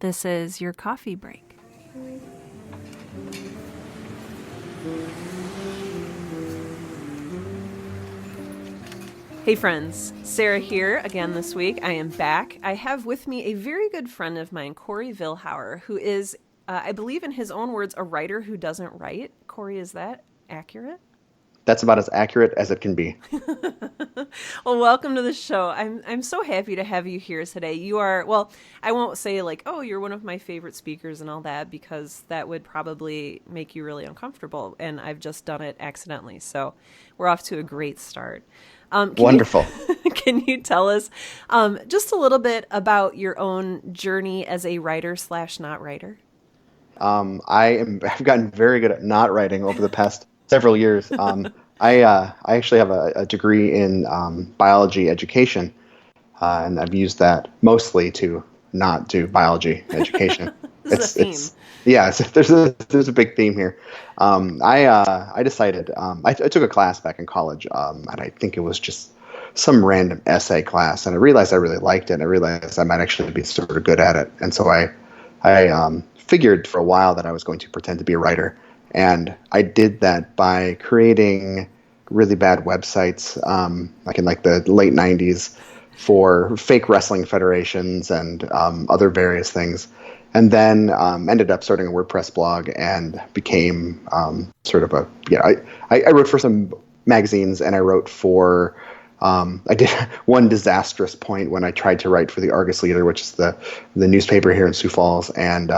This is your coffee break. Hey friends, Sarah here again this week. I am back. I have with me a very good friend of mine, Corey Vilhauer, who is, I believe in his own words, a writer who doesn't write. Corey, is that accurate? That's about as accurate as it can be. Well, welcome to the show. I'm so happy to have you here today. You are, well, I won't say like, oh, you're one of my favorite speakers and all that, because that would probably make you really uncomfortable, and I've just done it accidentally. So we're off to a great start. Can you Wonderful. can you tell us just a little bit about your own journey as a writer slash not writer? I've gotten very good at not writing over the past several years. I actually have a degree in biology education, and I've used that mostly to not do biology education. This is a theme. There's a big theme here. I decided I took a class back in college, and I think it was just some random essay class, and I realized I really liked it, and I realized I might actually be sort of good at it, and so I figured for a while that I was going to pretend to be a writer, and I did that by creating really bad websites, like in like the late '90s, for fake wrestling federations and other various things. And then ended up starting a WordPress blog and became sort of I wrote for some magazines, and I wrote for, I did one disastrous point when I tried to write for the Argus Leader, which is the newspaper here in Sioux Falls, and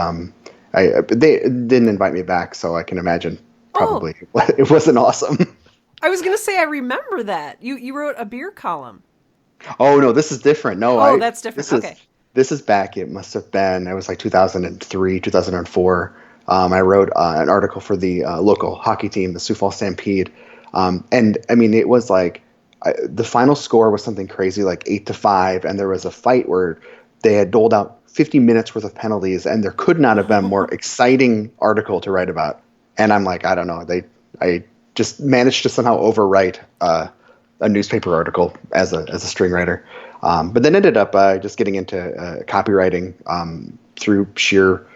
they didn't invite me back, so I can imagine Oh, probably it wasn't awesome. I was going to say I remember that. You wrote a beer column. Oh no, this is different. No, Oh, that's different. this is Okay. this is back. It must have been. It was like 2003, 2004. I wrote an article for the local hockey team, the Sioux Falls Stampede, and I mean it was like the final score was something crazy, like 8-5, and there was a fight where they had doled out 50 minutes worth of penalties, and there could not have been a more exciting article to write about. And I'm like, I don't know. I just managed to somehow overwrite a newspaper article as a string writer, but then ended up just getting into copywriting through sheer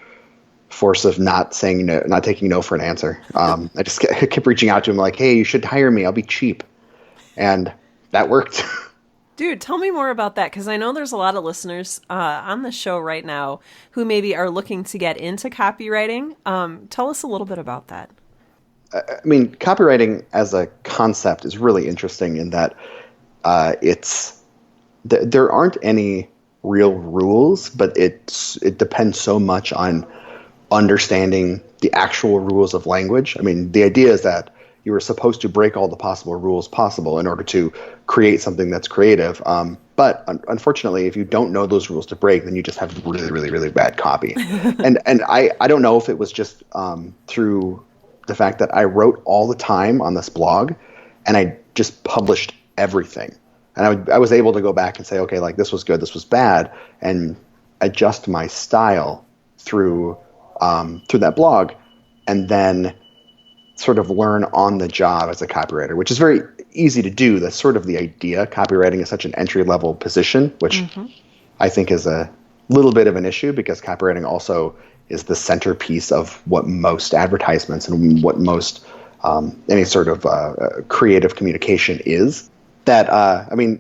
force of not saying no, not taking no for an answer. I just kept reaching out to him like, "Hey, you should hire me. I'll be cheap," and that worked. Dude, tell me more about that, because I know there's a lot of listeners on the show right now who maybe are looking to get into copywriting. Tell us a little bit about that. I mean, copywriting as a concept is really interesting in that there aren't any real rules, but it depends so much on understanding the actual rules of language. I mean, the idea is that you are supposed to break all the possible rules possible in order to create something that's creative. But unfortunately, if you don't know those rules to break, then you just have really, really, really bad copy. and I don't know if it was just through the fact that I wrote all the time on this blog, and I just published everything. And I was able to go back and say, okay, like this was good, this was bad, and adjust my style through that blog, and then sort of learn on the job as a copywriter, which is very easy to do. That's sort of the idea. Copywriting is such an entry-level position, which I think is a little bit of an issue, because copywriting also is the centerpiece of what most advertisements and what most any sort of creative communication is. That I mean,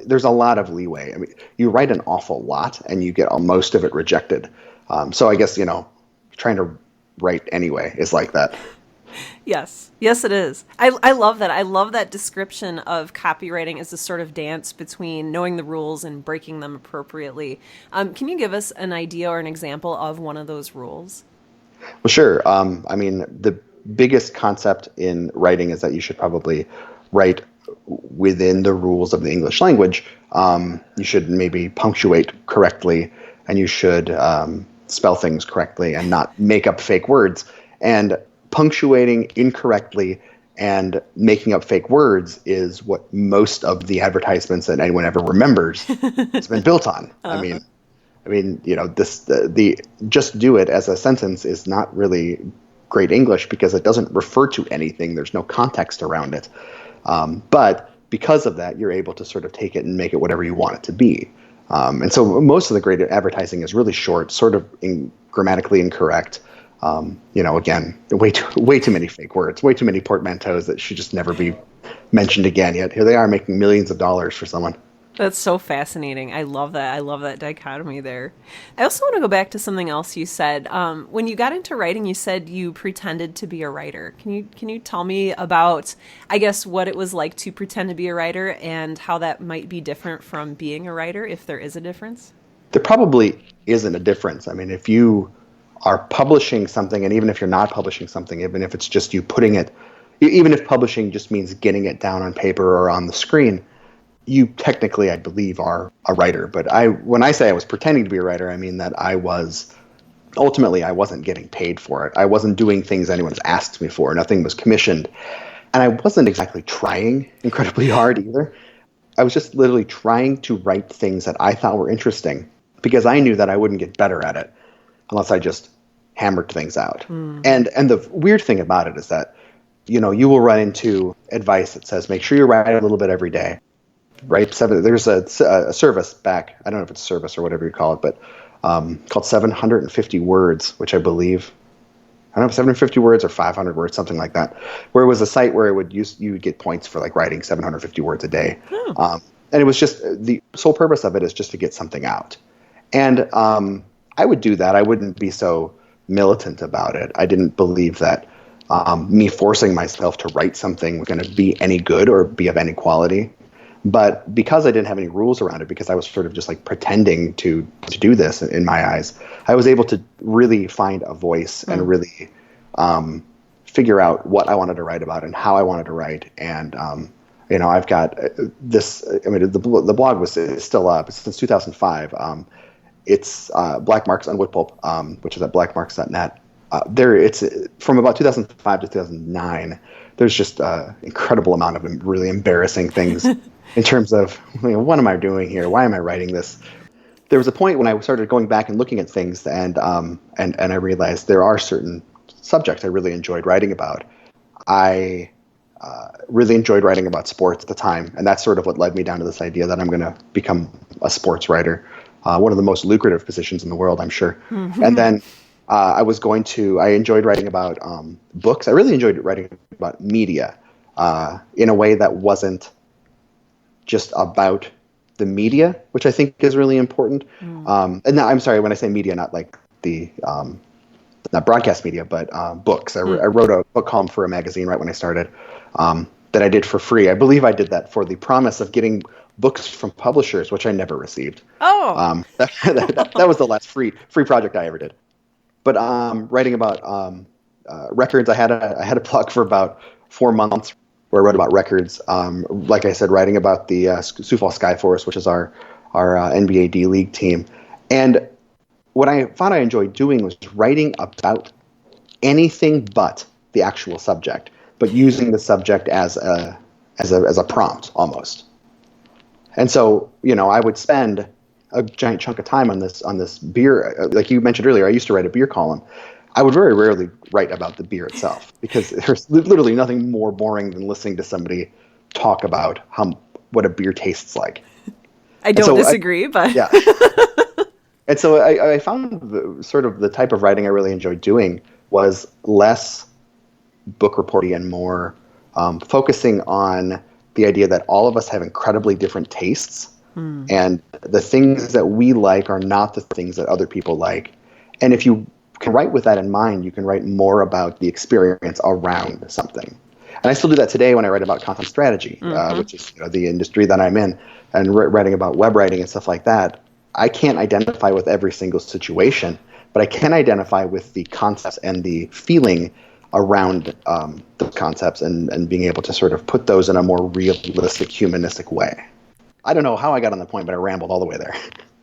there's a lot of leeway. I mean, you write an awful lot, and you get most of it rejected. So I guess trying to write anyway is like that. Yes. Yes, it is. I love that. I love that description of copywriting as a sort of dance between knowing the rules and breaking them appropriately. Can you give us an idea or an example of one of those rules? Well, sure. I mean, the biggest concept in writing is that you should probably write within the rules of the English language. You should maybe punctuate correctly, and you should spell things correctly and not make up fake words. And punctuating incorrectly and making up fake words is what most of the advertisements that anyone ever remembers has been built on. Uh-huh. The just do it as a sentence is not really great English, because it doesn't refer to anything. There's no context around it. But because of that, you're able to sort of take it and make it whatever you want it to be. And so most of the great advertising is really short, sort of grammatically incorrect. Again, way too many fake words, way too many portmanteaus that should just never be mentioned again. Yet here they are making millions of dollars for someone. That's so fascinating. I love that. I love that dichotomy there. I also want to go back to something else you said. When you got into writing, you said you pretended to be a writer. Can you tell me about, I guess, what it was like to pretend to be a writer and how that might be different from being a writer, if there is a difference? There probably isn't a difference. I mean, if you are publishing something, and even if you're not publishing something, even if it's just you putting it, even if publishing just means getting it down on paper or on the screen, you technically, I believe, are a writer. But when I say I was pretending to be a writer, I mean that I wasn't getting paid for it. I wasn't doing things anyone's asked me for. Nothing was commissioned. And I wasn't exactly trying incredibly hard either. I was just literally trying to write things that I thought were interesting because I knew that I wouldn't get better at it unless I just hammered things out. And the weird thing about it is that, you will run into advice that says, make sure you write a little bit every day. Right? There's a service back, I don't know if it's a service or whatever you call it, but called 750 Words, which I believe, I don't know if 750 words or 500 words, something like that, where it was a site where you would get points for like writing 750 words a day. And it was just, the sole purpose of it is just to get something out. And I would do that. I wouldn't be so militant about it. I didn't believe that me forcing myself to write something was going to be any good or be of any quality. But because I didn't have any rules around it, because I was sort of just like pretending to do this in my eyes, I was able to really find a voice and really figure out what I wanted to write about and how I wanted to write. And, I've got this, I mean, the blog is still up since 2005. It's Black Marks on Woodpulp, which is at blackmarks.net. It's from about 2005 to 2009. There's just an incredible amount of really embarrassing things in terms of, what am I doing here? Why am I writing this? There was a point when I started going back and looking at things, and I realized there are certain subjects I really enjoyed writing about. I really enjoyed writing about sports at the time, and that's sort of what led me down to this idea that I'm going to become a sports writer, one of the most lucrative positions in the world, I'm sure. And then I enjoyed writing about books. I really enjoyed writing about media in a way that wasn't just about the media, which I think is really important. And now, I'm sorry, when I say media, not like not broadcast media, but books. I wrote a book column for a magazine right when I started that I did for free. I believe I did that for the promise of getting books from publishers, which I never received. Oh, that was the last free project I ever did. But writing about records, I had a blog for about 4 months where I wrote about records. Like I said, writing about the Sioux Falls Skyforce, which is our NBA D League team. And what I found I enjoyed doing was writing about anything but the actual subject, but using the subject as a prompt almost. And so, I would spend a giant chunk of time on this beer. Like you mentioned earlier, I used to write a beer column. I would very rarely write about the beer itself because there's literally nothing more boring than listening to somebody talk about what a beer tastes like. I don't disagree, but yeah. And so I found the type of writing I really enjoyed doing was less book reporting and more focusing on the idea that all of us have incredibly different tastes, and the things that we like are not the things that other people like. And if you can write with that in mind, you can write more about the experience around something. And I still do that today when I write about content strategy, which is the industry that I'm in, and writing about web writing and stuff like that. I can't identify with every single situation, but I can identify with the concepts and the feeling around the concepts and being able to sort of put those in a more realistic, humanistic way. I don't know how I got on the point, but I rambled all the way there.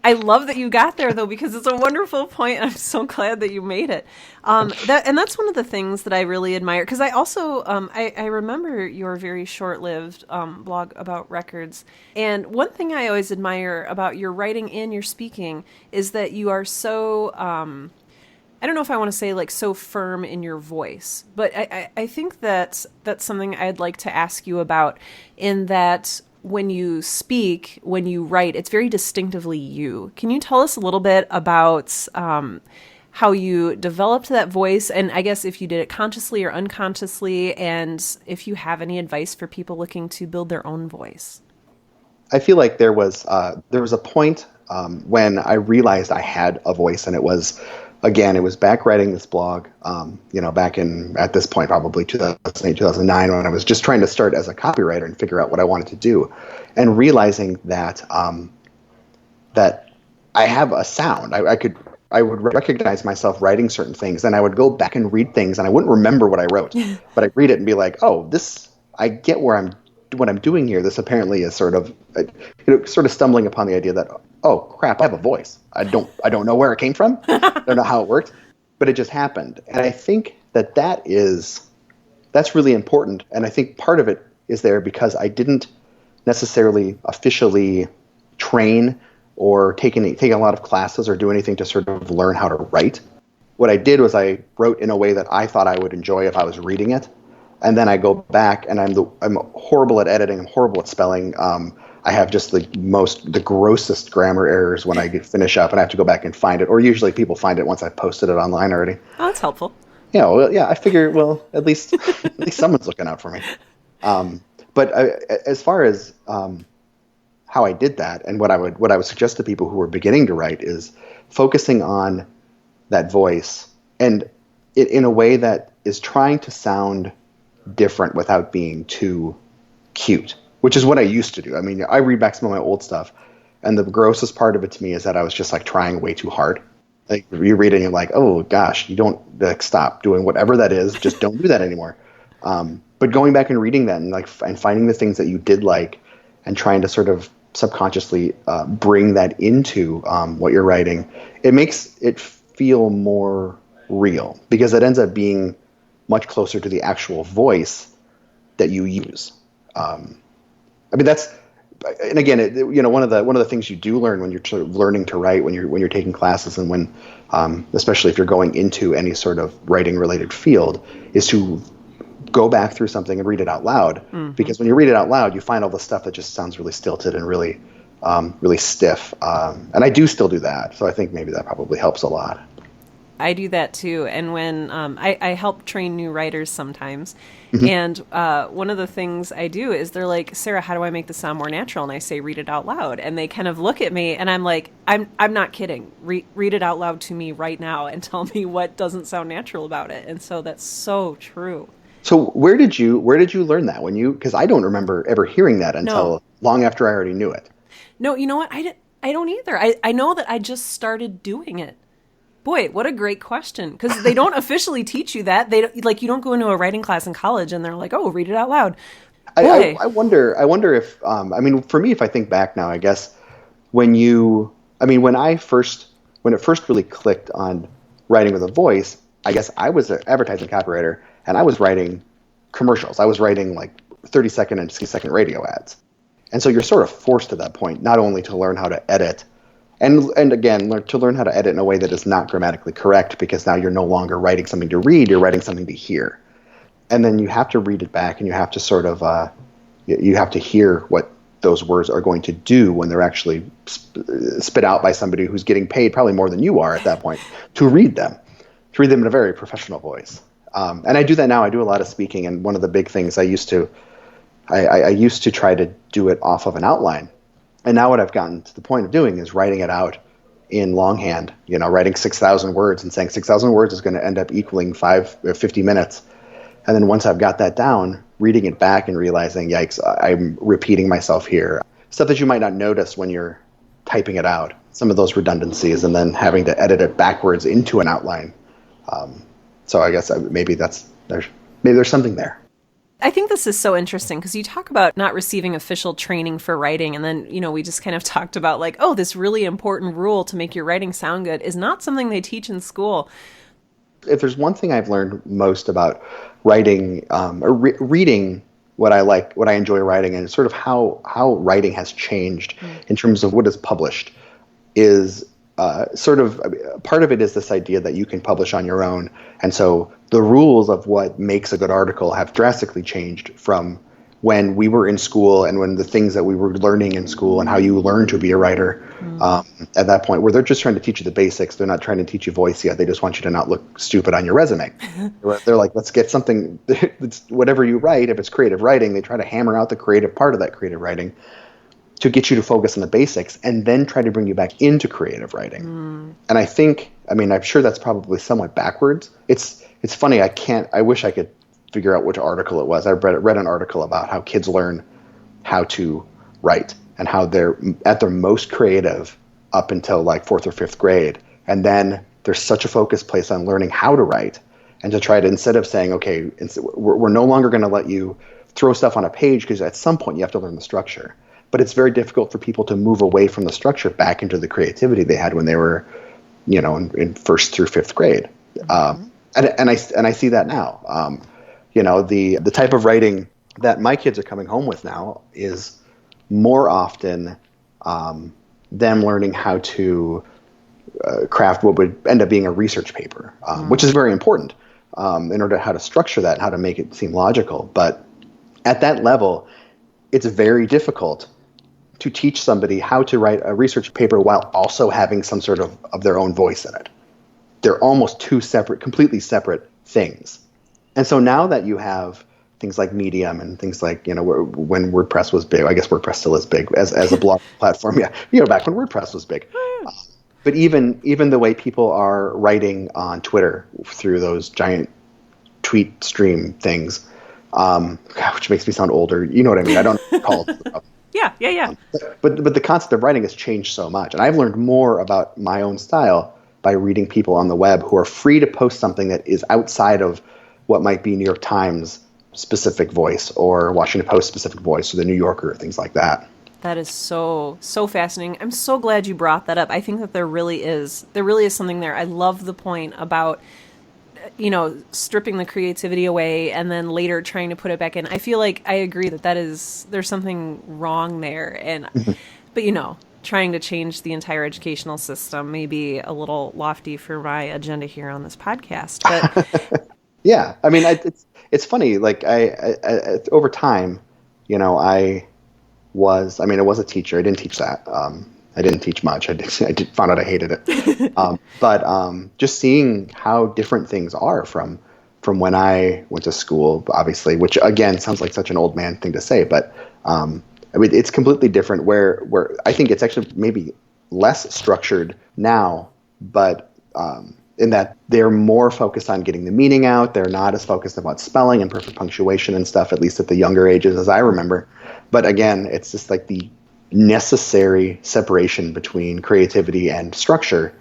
I love that you got there, though, because it's a wonderful point, and I'm so glad that you made it. That's one of the things that I really admire, because I also, I remember your very short-lived blog about records, and one thing I always admire about your writing and your speaking is that you are so, I don't know if I want to say like so firm in your voice, but I think that's something I'd like to ask you about, in that when you speak, when you write, it's very distinctively you. Can you tell us a little bit about how you developed that voice, and I guess if you did it consciously or unconsciously, and if you have any advice for people looking to build their own voice? I feel like there was a point when I realized I had a voice, and it was back writing this blog, back at this point, probably 2008, 2009, when I was just trying to start as a copywriter and figure out what I wanted to do, and realizing that that I have a sound. I would recognize myself writing certain things, and I would go back and read things, and I wouldn't remember what I wrote, but I'd read it and be like, oh, I get what I'm doing here. This apparently is sort of stumbling upon the idea that, oh crap, I have a voice. I don't know where it came from. I don't know how it worked, but it just happened. And I think that's really important. And I think part of it is there because I didn't necessarily officially train or take a lot of classes or do anything to sort of learn how to write. What I did was I wrote in a way that I thought I would enjoy if I was reading it. And then I go back, and I'm horrible at editing. I'm horrible at spelling. I have just the grossest grammar errors when I finish up, and I have to go back and find it. Or usually people find it once I've posted it online already. Oh, that's helpful. Yeah, I figure, at least someone's looking out for me. But as far as how I did that, and what I would suggest to people who are beginning to write is focusing on that voice, and it in a way that is trying to sound different without being too cute, which is what I used to do. I mean, I read back some of my old stuff, and the grossest part of it to me is that I was just trying way too hard. Like, you read it and you're like, oh gosh, you don't stop doing whatever that is. Just don't do that anymore. But going back and reading that and finding the things that you did like, and trying to sort of subconsciously bring that into what you're writing, it makes it feel more real, because it ends up being much closer to the actual voice that you use. And again, one of the things you do learn when you're sort of learning to write, when you're taking classes, and when, especially if you're going into any sort of writing related field, is to go back through something and read it out loud. Mm-hmm. Because when you read it out loud, you find all the stuff that just sounds really stilted and really, really stiff. And I do still do that. So I think maybe that probably helps a lot. I do that too. And when I help train new writers sometimes, mm-hmm. and one of the things I do is they're like, Sarah, how do I make this sound more natural? And I say, read it out loud. And they kind of look at me, and I'm like, I'm not kidding. Read it out loud to me right now and tell me what doesn't sound natural about it. And so that's so true. So where did you learn that? Because I don't remember ever hearing that until long after I already knew it. No, you know what? I don't either. I know that I just started doing it. Boy, what a great question. Because they don't officially teach you that. You don't go into a writing class in college and they're like, oh, read it out loud. I wonder if, for me, if I think back now, I guess when it first really clicked on writing with a voice, I guess I was an advertising copywriter, and I was writing commercials. I was writing 30-second and 60-second radio ads. And so you're sort of forced at that point, not only to learn how to edit, and again, to learn how to edit in a way that is not grammatically correct, because now you're no longer writing something to read, you're writing something to hear. And then you have to read it back, and you have to sort of, you have to hear what those words are going to do when they're actually spit out by somebody who's getting paid probably more than you are at that point to read them in a very professional voice. And I do that now. I do a lot of speaking, and one of the big things I used to try to do it off of an outline. And now what I've gotten to the point of doing is writing it out in longhand, writing 6,000 words and saying 6,000 words is going to end up equaling 50 minutes. And then once I've got that down, reading it back and realizing, yikes, I'm repeating myself here. Stuff that you might not notice when you're typing it out, some of those redundancies, and then having to edit it backwards into an outline. So I guess maybe there's something there. I think this is so interesting because you talk about not receiving official training for writing, and then, we just kind of talked about this really important rule to make your writing sound good is not something they teach in school. If there's one thing I've learned most about writing, or reading what I enjoy writing, and sort of how writing has changed in terms of what is published, is part of it is this idea that you can publish on your own. And so the rules of what makes a good article have drastically changed from when we were in school and when the things that we were learning in school and how you learn to be a writer at that point, where they're just trying to teach you the basics. They're not trying to teach you voice yet. They just want you to not look stupid on your resume. They're like, let's get something, whatever you write, if it's creative writing, they try to hammer out the creative part of that creative writing to get you to focus on the basics and then try to bring you back into creative writing. And I'm sure that's probably somewhat backwards. It's funny. I wish I could figure out which article it was. I read an article about how kids learn how to write and how they're at their most creative up until like 4th or 5th grade. And then there's such a focus placed on learning how to write, and to try to, instead of saying, okay, we're no longer going to let you throw stuff on a page because at some point you have to learn the structure. But it's very difficult for people to move away from the structure back into the creativity they had when they were, in 1st through 5th grade. And I see that now. The type of writing that my kids are coming home with now is more often them learning how to craft what would end up being a research paper, which is very important in order to how to structure that and how to make it seem logical. But at that level, it's very difficult to teach somebody how to write a research paper while also having some sort of their own voice in it. They're almost two completely separate things. And so now that you have things like Medium and things like, when WordPress was big, I guess WordPress still is big as a blog platform. Yeah, back when WordPress was big. But even the way people are writing on Twitter through those giant tweet stream things, which makes me sound older. You know what I mean? I don't call it. Yeah. But the concept of writing has changed so much. And I've learned more about my own style by reading people on the web who are free to post something that is outside of what might be New York Times specific voice or Washington Post specific voice or the New Yorker, things like that. That is so fascinating. I'm so glad you brought that up. I think that there really is something there. I love the point about, stripping the creativity away and then later trying to put it back in. I feel like I agree that there's something wrong there. And, but trying to change the entire educational system may be a little lofty for my agenda here on this podcast. But yeah, I mean, it's funny. Like I over time, I was a teacher. I didn't teach that. I didn't teach much. I found out I hated it. But just seeing how different things are from when I went to school, obviously, which again sounds like such an old man thing to say, but it's completely different. Where I think it's actually maybe less structured now, but in that they're more focused on getting the meaning out. They're not as focused about spelling and perfect punctuation and stuff, at least at the younger ages, as I remember. But again, it's just like the necessary separation between creativity and structure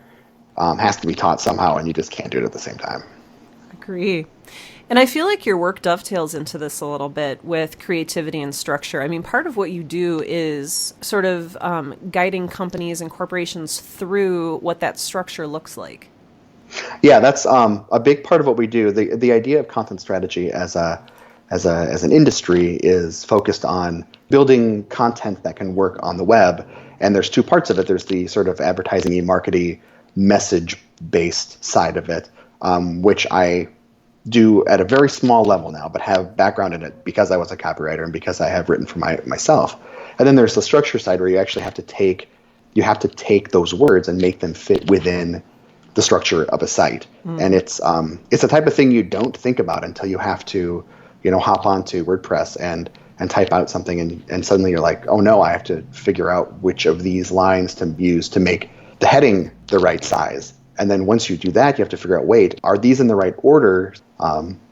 has to be taught somehow, and you just can't do it at the same time. Agree. And I feel like your work dovetails into this a little bit with creativity and structure. I mean, part of what you do is sort of guiding companies and corporations through what that structure looks like. Yeah, that's a big part of what we do. The idea of content strategy as an industry is focused on building content that can work on the web. And there's two parts of it. There's the sort of advertising and marketing message-based side of it, which I do at a very small level now, but have background in it because I was a copywriter and because I have written for myself. And then there's the structure side where you actually have to take those words and make them fit within the structure of a site. And it's the type of thing you don't think about until you have to, hop onto WordPress and type out something and suddenly you're like, oh no, I have to figure out which of these lines to use to make the heading the right size. And then once you do that, you have to figure out, wait, are these in the right order?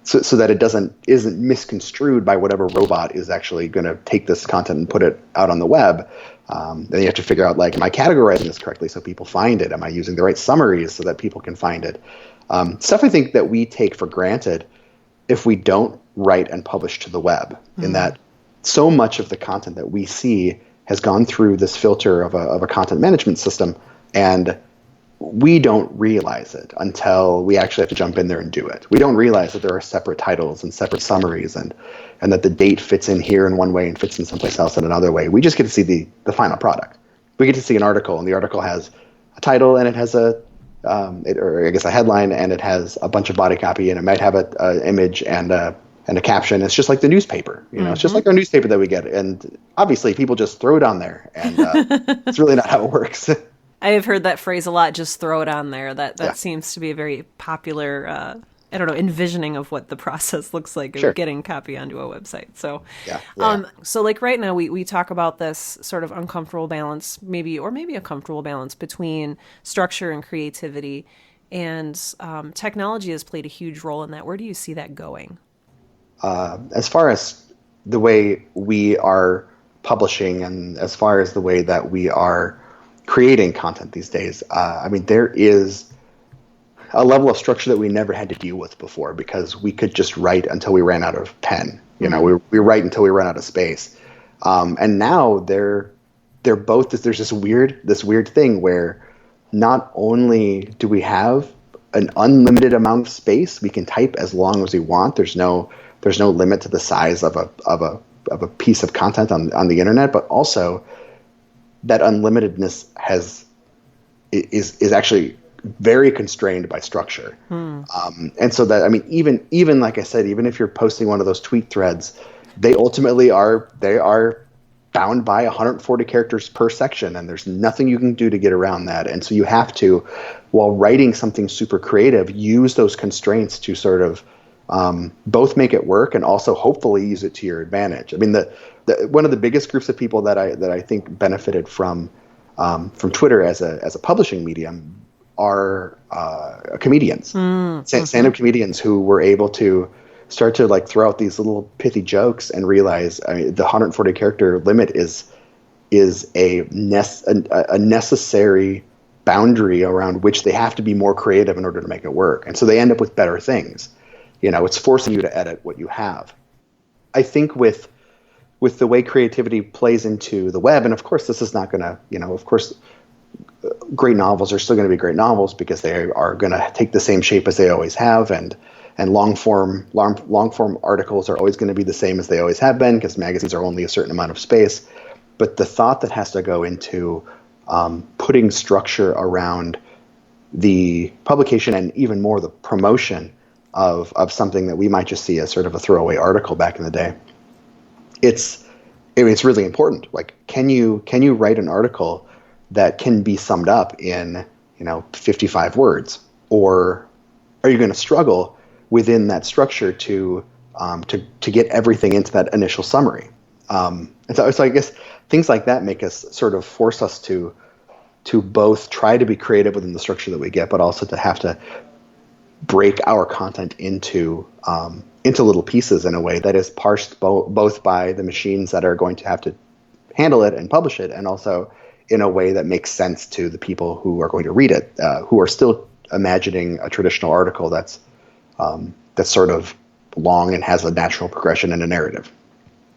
So that it isn't misconstrued by whatever robot is actually going to take this content and put it out on the web. Then you have to figure out, like, am I categorizing this correctly so people find it? Am I using the right summaries so that people can find it? Stuff I think that we take for granted if we don't write and publish to the web, in that so much of the content that we see has gone through this filter of a content management system, and we don't realize it until we actually have to jump in there and do it. We don't realize that there are separate titles and separate summaries and that the date fits in here in one way and fits in someplace else in another way. We just get to see the final product. We get to see an article, and the article has a title, and it has a headline, and it has a bunch of body copy, and it might have an image and a and a caption. It's just like the newspaper, it's just like our newspaper that we get. And obviously people just throw it on there, and it's really not how it works. I have heard that phrase a lot, just throw it on there. That Yeah, seems to be a very popular, I don't know, envisioning of what the process looks like of sure. getting copy onto a website. So, Yeah. so like right now we talk about this sort of uncomfortable balance, maybe a comfortable balance between structure and creativity. And technology has played a huge role in that. Where do you see that going? As far as the way we are publishing, and as far as the way that we are creating content these days, I mean, there is a level of structure that we never had to deal with before, because we could just write until we ran out of pen. We write until we run out of space. And now they're both. There's this weird thing where not only do we have an unlimited amount of space, we can type as long as we want. There's no limit to the size of a piece of content on the internet, but also that unlimitedness is actually very constrained by structure. And so that, I mean, even like I said, even if you're posting one of those tweet threads, they ultimately are bound by 140 characters per section, and there's nothing you can do to get around that. And so you have to, while writing something super creative, use those constraints to sort of both make it work and also hopefully use it to your advantage. I mean, one of the biggest groups of people that I think benefited from Twitter as a publishing medium are comedians, stand-up comedians who were able to start to like throw out these little pithy jokes and realize, I mean, the 140 character limit is a necessary boundary around which they have to be more creative in order to make it work. And so they end up with better things. It's forcing you to edit what you have. I think with the way creativity plays into the web, and of course this is not going to, of course, great novels are still going to be great novels because they are going to take the same shape as they always have, and long form articles are always going to be the same as they always have been, because magazines are only a certain amount of space. But the thought that has to go into putting structure around the publication, and even more the promotion of something that we might just see as sort of a throwaway article back in the day, it's really important. Like, can you write an article that can be summed up in 55 words, or are you going to struggle within that structure to get everything into that initial summary? And so I guess things like that make us sort of force us to both try to be creative within the structure that we get, but also to have to break our content into little pieces in a way that is parsed both by the machines that are going to have to handle it and publish it, and also in a way that makes sense to the people who are going to read it, who are still imagining a traditional article that's sort of long and has a natural progression and a narrative.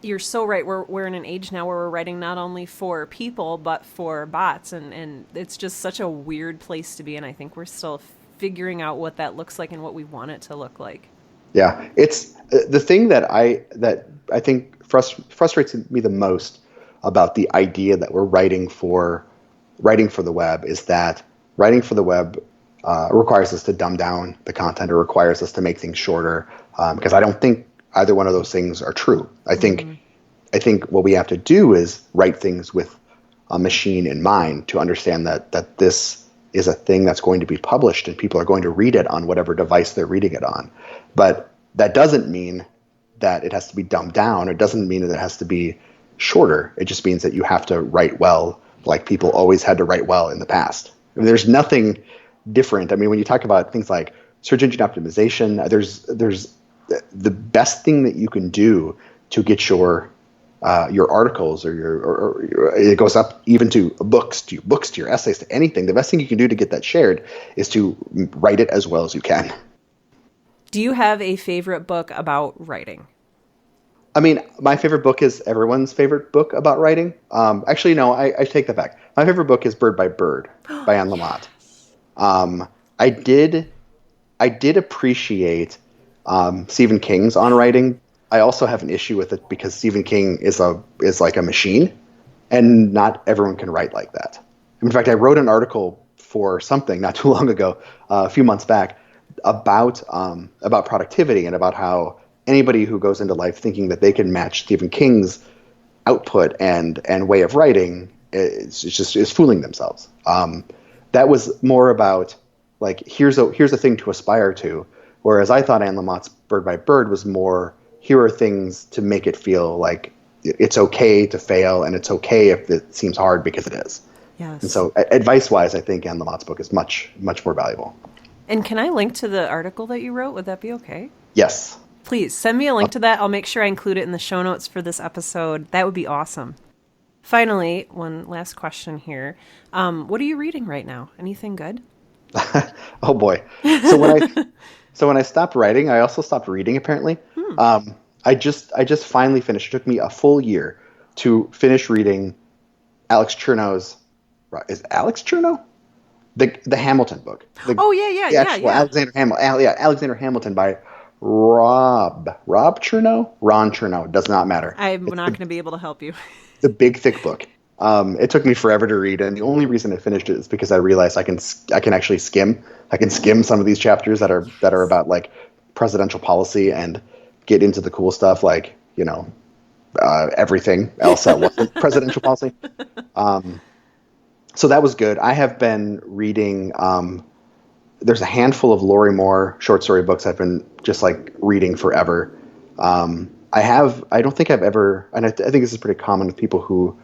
You're so right. We're in an age now where we're writing not only for people but for bots, and it's just such a weird place to be in. I think we're still figuring out what that looks like and what we want it to look like. Yeah, it's the thing that I think frustrates me the most about the idea that we're writing for the web is that writing for the web requires us to dumb down the content, or requires us to make things shorter, because I don't think either one of those things are true. I think what we have to do is write things with a machine in mind, to understand that this is a thing that's going to be published and people are going to read it on whatever device they're reading it on. But that doesn't mean that it has to be dumbed down. It doesn't mean that it has to be shorter. It just means that you have to write well, like people always had to write well in the past. I mean, there's nothing different. I mean, when you talk about things like search engine optimization, there's the best thing that you can do to get your articles or it goes up even to books, to your essays, to anything. The best thing you can do to get that shared is to write it as well as you can. Do you have a favorite book about writing? I mean, my favorite book is everyone's favorite book about writing. Actually, no, I take that back. My favorite book is Bird by Bird by Anne Lamott. I did appreciate Stephen King's on writing. I also have an issue with it because Stephen King is like a machine, and not everyone can write like that. In fact, I wrote an article for something not too long ago, a few months back, about productivity and about how anybody who goes into life thinking that they can match Stephen King's output and way of writing is fooling themselves. That was more about like here's a thing to aspire to, whereas I thought Anne Lamott's Bird by Bird was more, here are things to make it feel like it's okay to fail, and it's okay if it seems hard, because it is. Yes. And so advice-wise, I think Anne Lamott's book is much, much more valuable. And can I link to the article that you wrote? Would that be okay? Yes. Please send me a link to that. I'll make sure I include it in the show notes for this episode. That would be awesome. Finally, one last question here. What are you reading right now? Anything good? Oh boy. So when I stopped writing, I also stopped reading, apparently. I just finally finished. It took me a full year to finish reading Alex Chernow's. Is Alex Chernow? The Hamilton book. Yeah. Alexander Hamilton by Rob Chernow? Ron Chernow. Does not matter. I'm not going to be able to help you. The big thick book. It took me forever to read, and the only reason I finished it is because I realized I can actually skim. I can skim some of these chapters that are about like presidential policy and get into the cool stuff like, everything else that wasn't presidential policy. So that was good. I have been reading. There's a handful of Lori Moore short story books I've been just like reading forever. I don't think I've ever, and I think this is pretty common with people who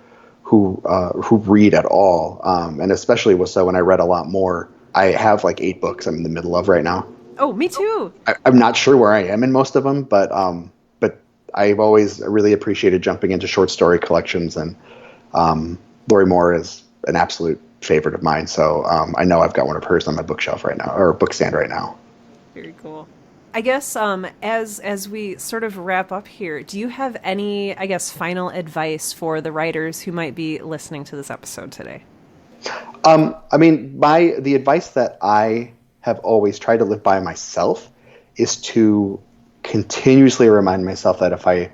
read at all, and especially so when I read a lot more. I have like 8 books I'm in the middle of right now. Oh, me too. I'm not sure where I am in most of them, but I've always really appreciated jumping into short story collections, and Lori Moore is an absolute favorite of mine. So I know I've got one of hers on my bookshelf right now, or book stand right now. Very cool. I guess as we sort of wrap up here, do you have any, final advice for the writers who might be listening to this episode today? The advice that I have always tried to live by myself is to continuously remind myself that if I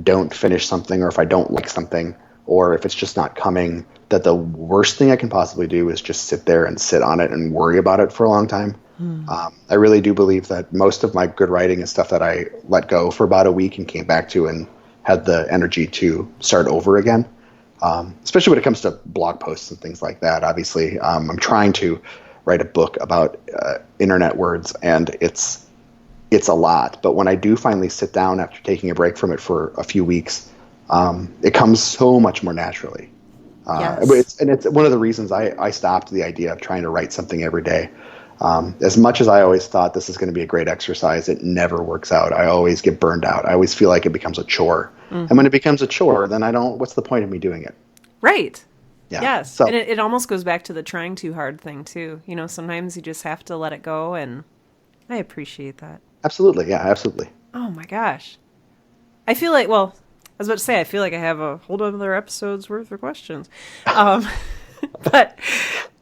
don't finish something, or if I don't like something, or if it's just not coming, that the worst thing I can possibly do is just sit there and sit on it and worry about it for a long time. I really do believe that most of my good writing is stuff that I let go for about a week and came back to and had the energy to start over again. Especially when it comes to blog posts and things like that. Obviously, I'm trying to write a book about internet words, and it's a lot. But when I do finally sit down after taking a break from it for a few weeks, it comes so much more naturally. Yes. It's one of the reasons I stopped the idea of trying to write something every day. As much as I always thought this is going to be a great exercise, it never works out. I always get burned out. I always feel like it becomes a chore. And when it becomes a chore, then what's the point of me doing it? Right. Yeah. Yes. So, and it almost goes back to the trying too hard thing too. Sometimes you just have to let it go, and I appreciate that. Absolutely. Yeah, absolutely. Oh my gosh. I feel like, I was about to say, I feel like I have a whole other episode's worth of questions. But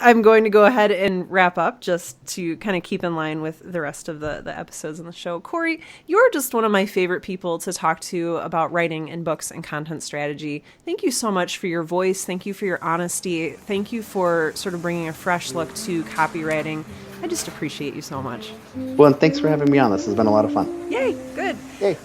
I'm going to go ahead and wrap up just to kind of keep in line with the rest of the episodes in the show. Corey, you're just one of my favorite people to talk to about writing and books and content strategy. Thank you so much for your voice. Thank you for your honesty. Thank you for sort of bringing a fresh look to copywriting. I just appreciate you so much. Well, and thanks for having me on. This has been a lot of fun. Yay, good. Yay.